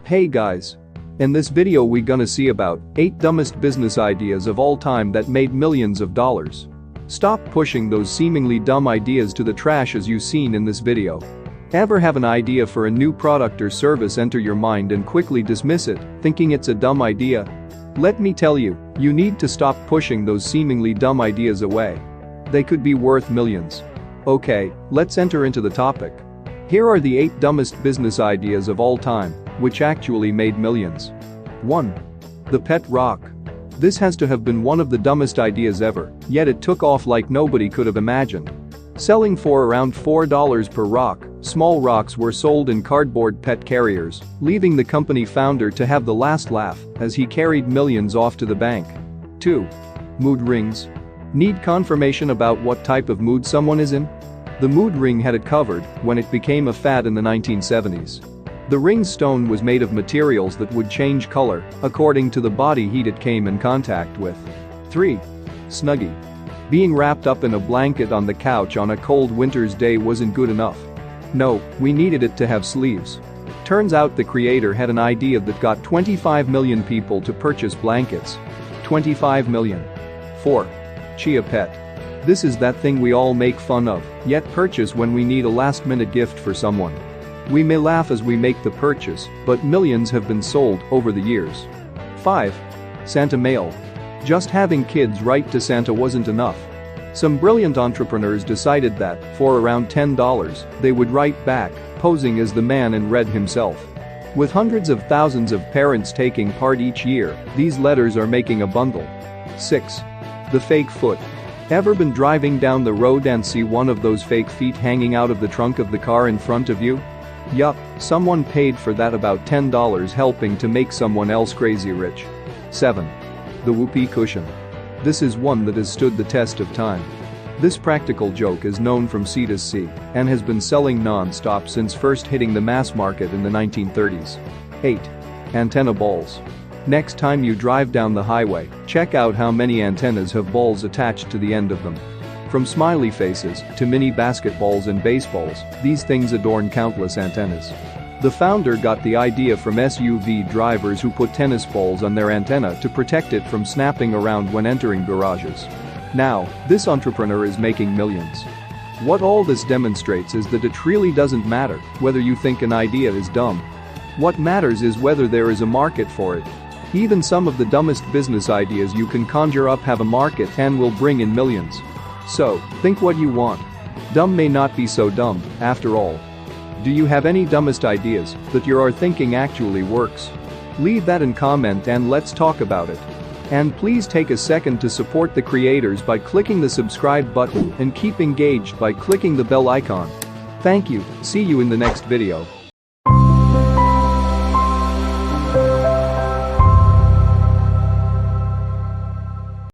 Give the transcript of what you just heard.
Hey guys. In this video we gonna see about 8 dumbest business ideas of all time that made millions of dollars. Stop pushing those seemingly dumb ideas to the trash as you seen in this video. Ever have an idea for a new product or service enter your mind and quickly dismiss it, thinking it's a dumb idea? Let me tell you, you need to stop pushing those seemingly dumb ideas away. They could be worth millions. Okay, let's enter into the topic. Here are the 8 dumbest business ideas of all time, which actually made millions. 1. The pet rock. This has to have been one of the dumbest ideas ever, yet it took off like nobody could have imagined. Selling for around $4 per rock, small rocks were sold in cardboard pet carriers, leaving the company founder to have the last laugh as he carried millions off to the bank. 2. Mood rings. Need confirmation about what type of mood someone is in? The mood ring had it covered when it became a fad in the 1970s. The ring's stone was made of materials that would change color according to the body heat it came in contact with. 3. Snuggy. Being wrapped up in a blanket on the couch on a cold winter's day wasn't good enough. No, we needed it to have sleeves. Turns out the creator had an idea that got 25 million people to purchase blankets. 25 million. 4. Chia pet. This is that thing we all make fun of, yet purchase when we need a last-minute gift for someone. We may laugh as we make the purchase, but millions have been sold over the years. 5. Santa mail. Just having kids write to Santa wasn't enough. Some brilliant entrepreneurs decided that, for around $10, they would write back, posing as the man in red himself. With hundreds of thousands of parents taking part each year, these letters are making a bundle. 6. The fake foot. Ever been driving down the road and see one of those fake feet hanging out of the trunk of the car in front of you? Yup, someone paid for that about $10 helping to make someone else crazy rich. 7. The whoopee cushion. This is one that has stood the test of time. This practical joke is known from sea to sea and has been selling non-stop since first hitting the mass market in the 1930s. 8. Antenna balls. Next time you drive down the highway, check out how many antennas have balls attached to the end of them. From smiley faces to mini basketballs and baseballs, these things adorn countless antennas. The founder got the idea from SUV drivers who put tennis balls on their antenna to protect it from snapping around when entering garages. Now, this entrepreneur is making millions. What all this demonstrates is that it really doesn't matter whether you think an idea is dumb. What matters is whether there is a market for it. Even some of the dumbest business ideas you can conjure up have a market and will bring in millions. So, think what you want. Dumb may not be so dumb, after all. Do you have any dumbest ideas that you are thinking actually works? Leave that in comment and let's talk about it. And please take a second to support the creators by clicking the subscribe button and keep engaged by clicking the bell icon. Thank you, see you in the next video.